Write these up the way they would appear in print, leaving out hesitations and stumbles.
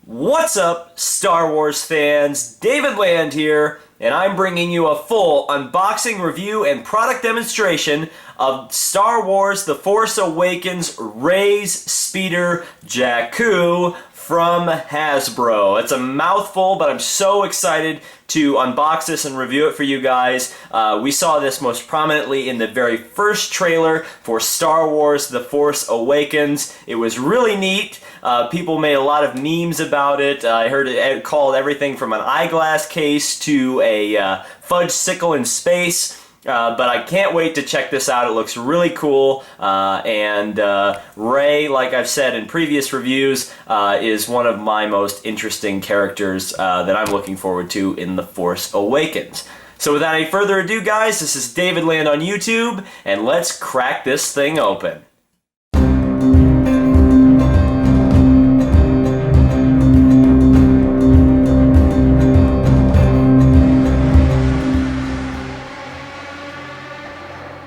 What's up, Star Wars fans? David Land here, and I'm bringing you a full unboxing, review, and product demonstration of Star Wars The Force Awakens Rey's Speeder Jakku from Hasbro. It's a mouthful, but I'm so excited to unbox this and review it for you guys. We saw this most prominently in the very first trailer for Star Wars The Force Awakens. It was really neat. People made a lot of memes about it. I heard it called everything from an eyeglass case to a fudge sickle in space. But I can't wait to check this out. It looks really cool, and Rey, like I've said in previous reviews, is one of my most interesting characters that I'm looking forward to in The Force Awakens. So without any further ado, guys, this is David Land on YouTube, and let's crack this thing open.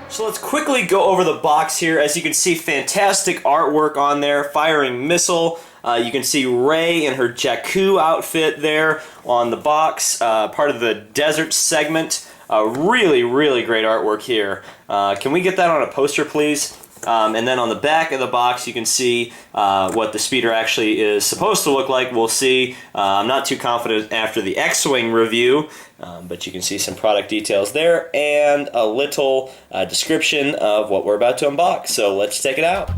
So let's quickly go over the box here. As you can see, fantastic artwork on there, firing missile. You can see Rey in her Jakku outfit there on the box, part of the desert segment. Really, really great artwork here. Can we get that on a poster, please? And then on the back of the box, you can see what the speeder actually is supposed to look like. We'll see. I'm not too confident after the X-Wing review, but you can see some product details there and a little description of what we're about to unbox. So let's check it out.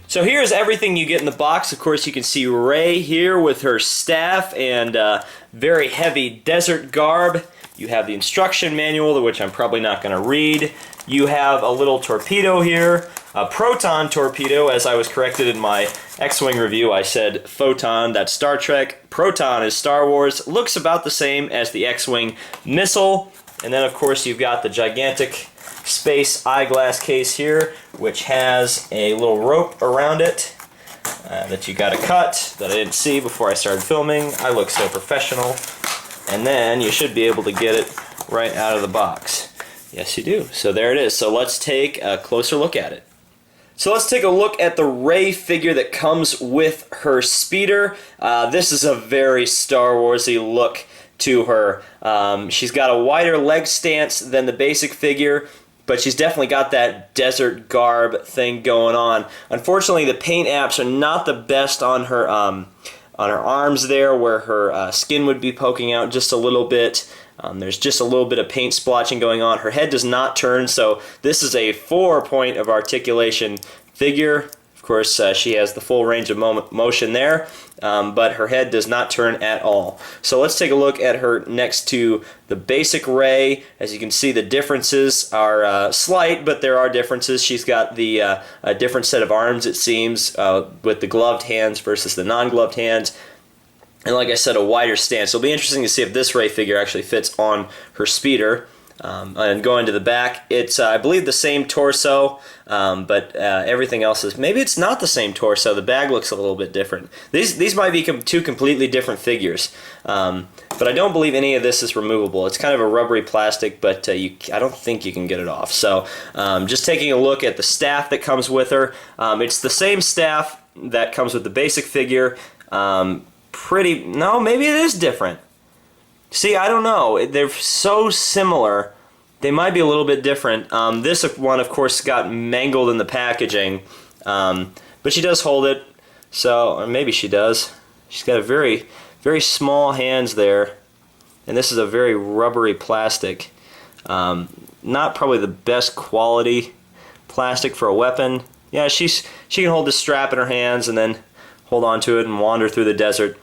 So here's everything you get in the box. Of course, you can see Rey here with her staff and very heavy desert garb. You have the instruction manual, which I'm probably not going to read. You have a little torpedo here, a proton torpedo. As I was corrected in my X-Wing review, I said photon, that's Star Trek. Proton is Star Wars. Looks about the same as the X-Wing missile. And then, of course, you've got the gigantic space eyeglass case here, which has a little rope around it that you gotta cut, that I didn't see before I started filming. I look so professional. And then you should be able to get it right out of the box. Yes, you do. So there it is. So let's take a closer look at it. So let's take a look at the Rey figure that comes with her speeder. This is a very Star Warsy look to her. She's got a wider leg stance than the basic figure, but she's definitely got that desert garb thing going on. Unfortunately, the paint apps are not the best on her arms there, where her skin would be poking out just a little bit. There's just a little bit of paint splotching going on. Her head does not turn, so this is a 4-point of articulation figure. Of course, she has the full range of motion there, but her head does not turn at all. So let's take a look at her next to the basic Rey. As you can see, the differences are slight, but there are differences. She's got the a different set of arms, it seems, with the gloved hands versus the non-gloved hands. And like I said, a wider stance. It'll be interesting to see if this Rey figure actually fits on her speeder. And going to the back, it's I believe the same torso, but everything else is, maybe it's not the same torso. The bag looks a little bit different. These might be two completely different figures, but I don't believe any of this is removable. It's kind of a rubbery plastic, but I don't think you can get it off. So just taking a look at the staff that comes with her, it's the same staff that comes with the basic figure. No, maybe it is different. See, I don't know. They're so similar. They might be a little bit different. This one, of course, got mangled in the packaging, but she does hold it. So, or maybe she does. She's got a very, very small hands there, and this is a very rubbery plastic. Not probably the best quality plastic for a weapon. Yeah, she can hold the strap in her hands and then hold on to it and wander through the desert.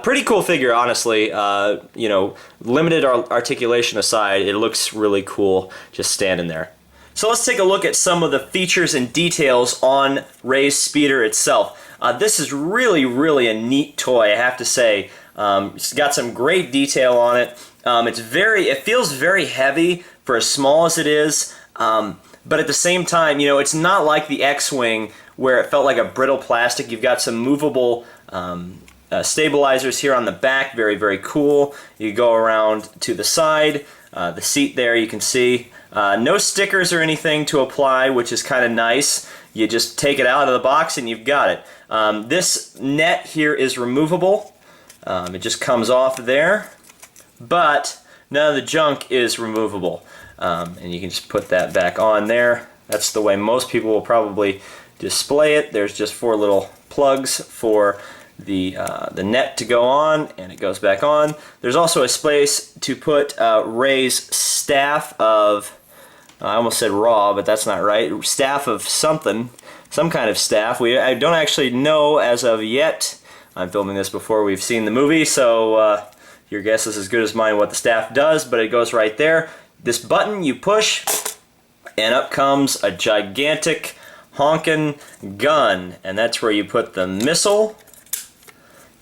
Pretty cool figure, honestly. You know, limited articulation aside, it looks really cool just standing there. So let's take a look at some of the features and details on Rey's speeder itself. This is really, really a neat toy, I have to say. It's got some great detail on it. It feels very heavy for as small as it is. But at the same time, you know, it's not like the X-Wing where it felt like a brittle plastic. You've got some movable stabilizers here on the back, very, very cool. You go around to the side, the seat there you can see. No stickers or anything to apply, which is kind of nice. You just take it out of the box and you've got it. This net here is removable. It just comes off there, but none of the junk is removable. And you can just put that back on there. That's the way most people will probably display it. There's just 4 little plugs for the net to go on, and it goes back on. There's also a space to put Rey's staff of, I almost said raw, but that's not right, staff of something, some kind of staff. I don't actually know as of yet. I'm filming this before we've seen the movie, so your guess is as good as mine what the staff does, but it goes right there. This button you push, and up comes a gigantic honkin' gun, and that's where you put the missile.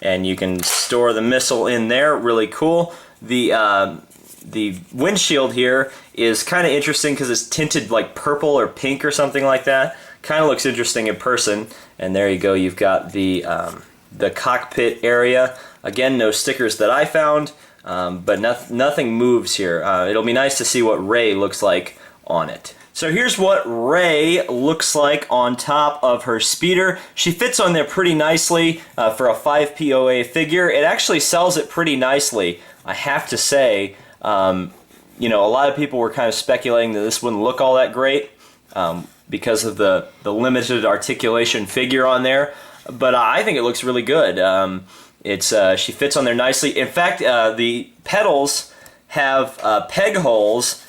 And you can store the missile in there, really cool. The windshield here is kind of interesting because it's tinted like purple or pink or something like that. Kind of looks interesting in person. And there you go, you've got the cockpit area. Again, no stickers that I found, but nothing moves here. It'll be nice to see what Rey looks like on it. So here's what Rey looks like on top of her speeder. She fits on there pretty nicely for a 5 POA figure. It actually sells it pretty nicely, I have to say. You know, a lot of people were kind of speculating that this wouldn't look all that great because of the limited articulation figure on there, but I think it looks really good. She fits on there nicely. In fact, the pedals have peg holes,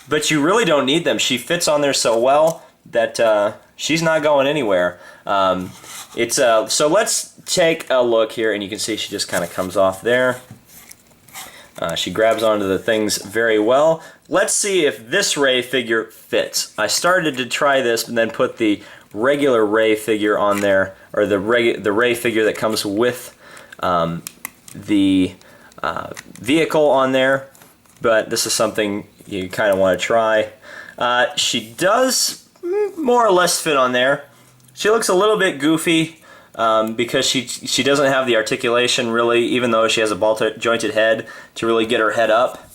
but you really don't need them. She fits on there so well that she's not going anywhere. So let's take a look here, and you can see she just kind of comes off there. She grabs onto the things very well. Let's see if this Rey figure fits. I started to try this and then put the regular Rey figure on there, or the Rey figure that comes with the vehicle on there, but this is something you kind of want to try. She does more or less fit on there. She looks a little bit goofy because she doesn't have the articulation really, even though she has a ball-jointed head to really get her head up.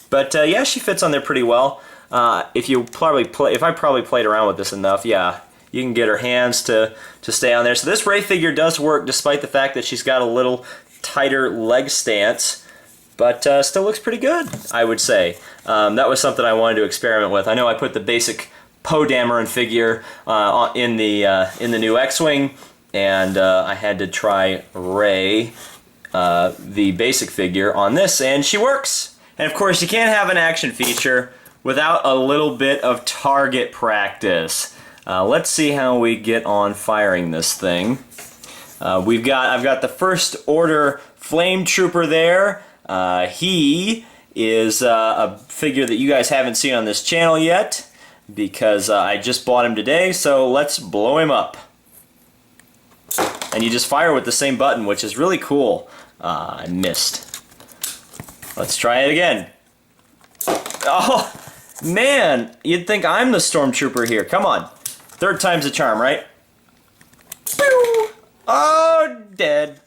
But yeah, she fits on there pretty well. If I probably played around with this enough, yeah, you can get her hands to stay on there. So this Rey figure does work despite the fact that she's got a little tighter leg stance. But still looks pretty good, I would say. That was something I wanted to experiment with. I know I put the basic Poe Dameron figure in the new X-Wing, and I had to try Rey, the basic figure, on this, and she works. And of course, you can't have an action feature without a little bit of target practice. Let's see how we get on firing this thing. I've got the First Order Flametrooper there. He is a figure that you guys haven't seen on this channel yet because I just bought him today, so let's blow him up. And you just fire with the same button, which is really cool. I missed. Let's try it again. Oh, man, you'd think I'm the stormtrooper here. Come on. 3rd time's a charm, right? Oh, dead.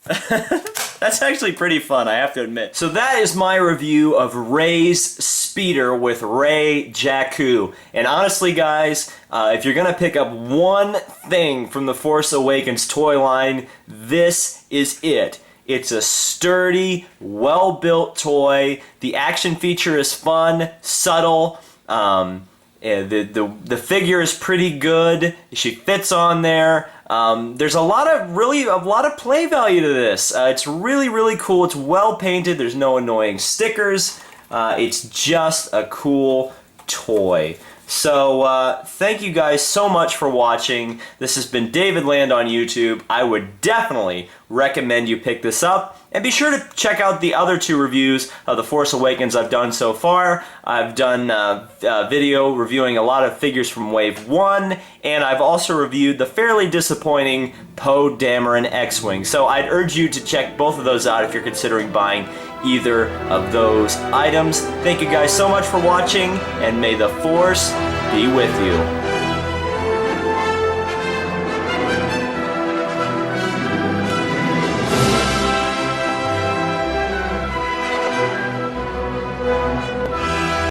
That's actually pretty fun, I have to admit. So that is my review of Rey's speeder with Rey Jakku. And honestly, guys, if you're gonna pick up one thing from the Force Awakens toy line, this is it. It's a sturdy, well-built toy. The action feature is fun, subtle. The figure is pretty good. She fits on there. There's a lot of play value to this. It's really, really cool. It's well painted. There's no annoying stickers. It's just a cool toy. So thank you guys so much for watching. This has been David Land on YouTube. I would definitely recommend you pick this up. And be sure to check out the other 2 reviews of The Force Awakens I've done so far. I've done a video reviewing a lot of figures from Wave 1, and I've also reviewed the fairly disappointing Poe Dameron X-Wing. So I'd urge you to check both of those out if you're considering buying either of those items. Thank you guys so much for watching, and may the Force be with you.